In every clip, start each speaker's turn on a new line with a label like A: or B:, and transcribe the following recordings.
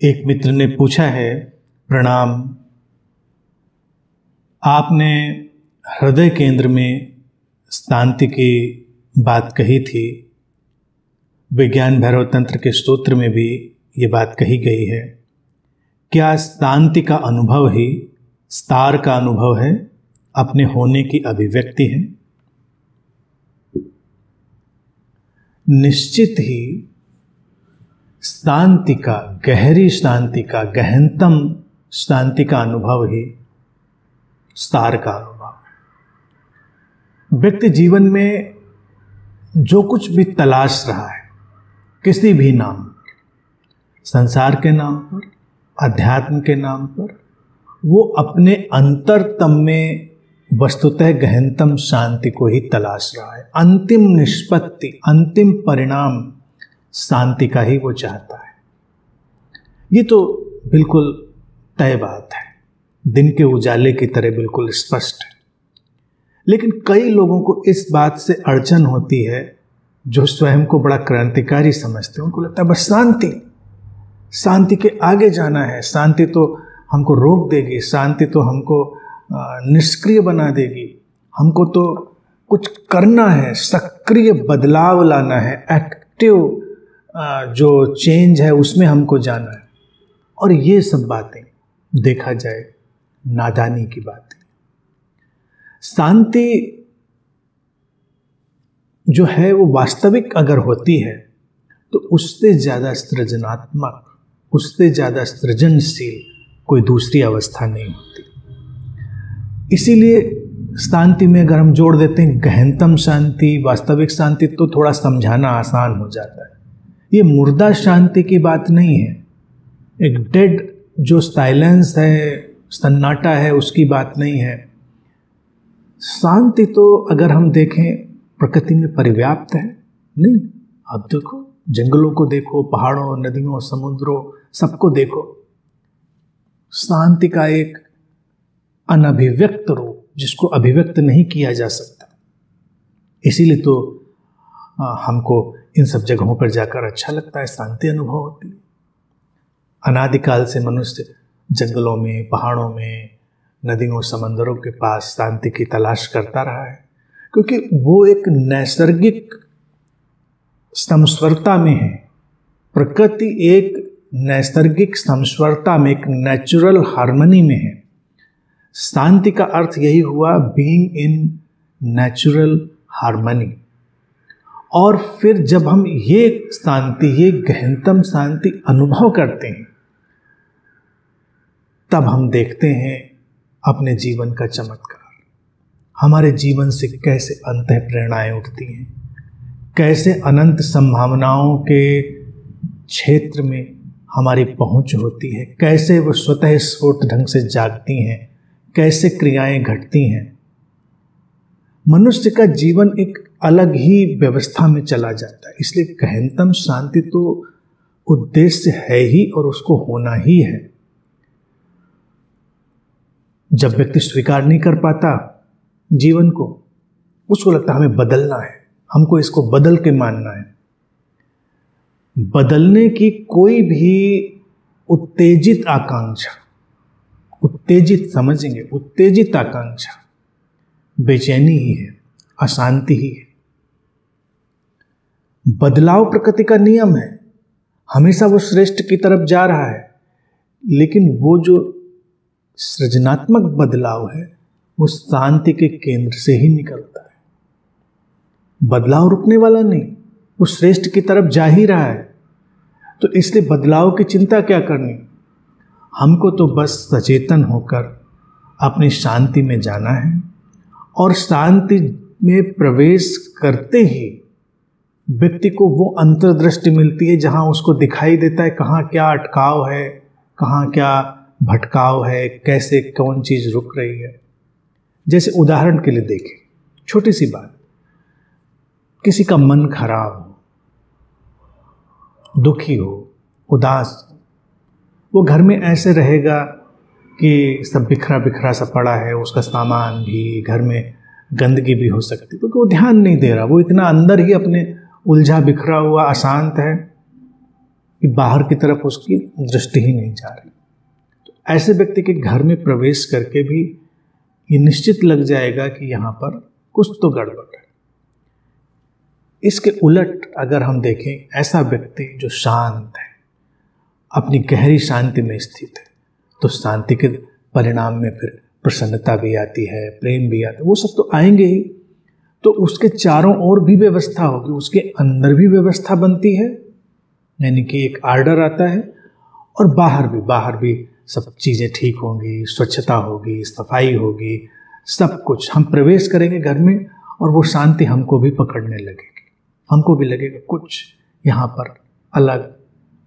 A: एक मित्र ने पूछा है, प्रणाम, आपने हृदय केंद्र में शांति की बात कही थी। विज्ञान भैरव तंत्र के स्तोत्र में भी ये बात कही गई है। क्या शांति का अनुभव ही स्तार का अनुभव है, अपने होने की अभिव्यक्ति है? निश्चित ही शांति का, गहरी शांति का, गहनतम शांति का अनुभव ही स्तार का अनुभव है। व्यक्ति जीवन में जो कुछ भी तलाश रहा है, किसी भी नाम पर, संसार के नाम पर, अध्यात्म के नाम पर, वो अपने अंतरतम में वस्तुतः गहनतम शांति को ही तलाश रहा है। अंतिम निष्पत्ति, अंतिम परिणाम शांति का ही वो चाहता है। ये तो बिल्कुल तय बात है, दिन के उजाले की तरह बिल्कुल स्पष्ट है। लेकिन कई लोगों को इस बात से अड़चन होती है, जो स्वयं को बड़ा क्रांतिकारी समझते हैं। उनको लगता है बस शांति, शांति के आगे जाना है, शांति तो हमको रोक देगी, शांति तो हमको निष्क्रिय बना देगी, हमको तो कुछ करना है, सक्रिय बदलाव लाना है, एक्टिव जो चेंज है उसमें हमको जाना है। और ये सब बातें देखा जाए नादानी की बातें। शांति जो है वो वास्तविक अगर होती है तो उससे ज़्यादा सृजनात्मक, उससे ज़्यादा सृजनशील कोई दूसरी अवस्था नहीं होती। इसीलिए शांति में अगर हम जोड़ देते हैं गहनतम शांति, वास्तविक शांति, तो थोड़ा समझाना आसान हो जाता है। ये मुर्दा शांति की बात नहीं है, एक डेड जो साइलेंस है, सन्नाटा है, उसकी बात नहीं है। शांति तो अगर हम देखें प्रकृति में परिव्याप्त है। नहीं, अब देखो, जंगलों को देखो, पहाड़ों, नदियों, समुद्रों, सबको देखो। शांति का एक अनभिव्यक्त रूप, जिसको अभिव्यक्त नहीं किया जा सकता। इसीलिए तो हमको इन सब जगहों पर जाकर अच्छा लगता है, शांति अनुभव होती है। अनादिकाल से मनुष्य जंगलों में, पहाड़ों में, नदियों, समंदरों के पास शांति की तलाश करता रहा है, क्योंकि वो एक नैसर्गिक समस्वरता में है। प्रकृति एक नैसर्गिक समस्वरता में, एक नेचुरल हार्मनी में है। शांति का अर्थ यही हुआ, बीइंग इन नेचुरल हार्मनी। और फिर जब हम ये शांति, ये गहनतम शांति अनुभव करते हैं, तब हम देखते हैं अपने जीवन का चमत्कार। हमारे जीवन से कैसे अंतः प्रेरणाएं उठती हैं, कैसे अनंत संभावनाओं के क्षेत्र में हमारी पहुंच होती है, कैसे वो स्वतः स्फूर्त ढंग से जागती हैं, कैसे क्रियाएं घटती हैं। मनुष्य का जीवन एक अलग ही व्यवस्था में चला जाता है। इसलिए गहनतम शांति तो उद्देश्य है ही, और उसको होना ही है। जब व्यक्ति स्वीकार नहीं कर पाता जीवन को, उसको लगता है हमें बदलना है, हमको इसको बदल के मानना है। बदलने की कोई भी उत्तेजित आकांक्षा, उत्तेजित समझेंगे, उत्तेजित आकांक्षा बेचैनी ही है, अशांति ही है। बदलाव प्रकृति का नियम है, हमेशा वो श्रेष्ठ की तरफ जा रहा है। लेकिन वो जो सृजनात्मक बदलाव है, वो शांति के केंद्र से ही निकलता है। बदलाव रुकने वाला नहीं, वो श्रेष्ठ की तरफ जा ही रहा है। तो इसलिए बदलाव की चिंता क्या करनी, हमको तो बस सचेतन होकर अपनी शांति में जाना है। और शांति में प्रवेश करते ही व्यक्ति को वो अंतर्दृष्टि मिलती है, जहाँ उसको दिखाई देता है कहाँ क्या अटकाव है, कहाँ क्या भटकाव है, कैसे कौन चीज़ रुक रही है। जैसे उदाहरण के लिए देखें, छोटी सी बात, किसी का मन खराब हो, दुखी हो, उदास, वो घर में ऐसे रहेगा कि सब बिखरा बिखरा सा पड़ा है, उसका सामान भी, घर में गंदगी भी हो सकती, क्योंकि वो ध्यान नहीं दे रहा, वो इतना अंदर ही अपने उलझा बिखरा हुआ अशांत है। कि बाहर की तरफ उसकी दृष्टि ही नहीं जा रही। तो ऐसे व्यक्ति के घर में प्रवेश करके भी ये निश्चित लग जाएगा कि यहाँ पर कुछ तो गड़बड़ है। इसके उलट अगर हम देखें, ऐसा व्यक्ति जो शांत है, अपनी गहरी शांति में स्थित है, तो शांति के परिणाम में फिर प्रसन्नता भी आती है, प्रेम भी आता है, वो सब तो आएंगे ही। तो उसके चारों ओर भी व्यवस्था होगी, उसके अंदर भी व्यवस्था बनती है, यानी कि एक आर्डर आता है, और बाहर भी सब चीज़ें ठीक होंगी, स्वच्छता होगी, सफाई होगी, सब कुछ। हम प्रवेश करेंगे घर में और वो शांति हमको भी पकड़ने लगेगी, हमको भी लगेगा कुछ यहाँ पर अलग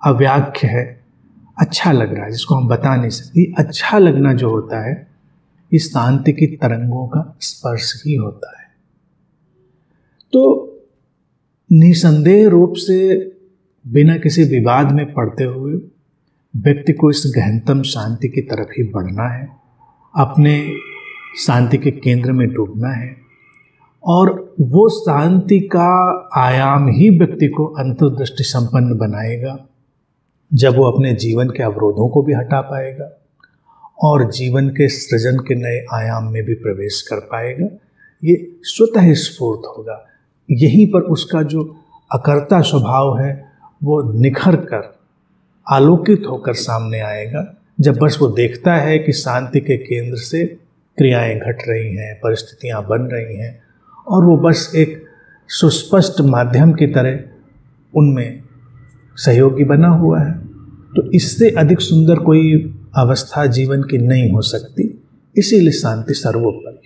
A: अव्याख्य है, अच्छा लग रहा है, जिसको हम बता नहीं सकते। अच्छा लगना जो होता है, इस शांति की तरंगों का स्पर्श ही होता है। तो निसंदेह रूप से बिना किसी विवाद में पड़ते हुए व्यक्ति को इस गहनतम शांति की तरफ ही बढ़ना है, अपने शांति के केंद्र में डूबना है, और वो शांति का आयाम ही व्यक्ति को अंतर्दृष्टि संपन्न बनाएगा, जब वो अपने जीवन के अवरोधों को भी हटा पाएगा और जीवन के सृजन के नए आयाम में भी प्रवेश कर पाएगा। ये स्वतः स्फूर्त होगा। यहीं पर उसका जो अकर्ता स्वभाव है वो निखर कर, आलोकित होकर सामने आएगा, जब बस वो देखता है कि शांति के केंद्र से क्रियाएं घट रही हैं, परिस्थितियां बन रही हैं, और वो बस एक सुस्पष्ट माध्यम की तरह उनमें सहयोगी बना हुआ है। तो इससे अधिक सुंदर कोई अवस्था जीवन की नहीं हो सकती। इसीलिए शांति सर्वोपरि।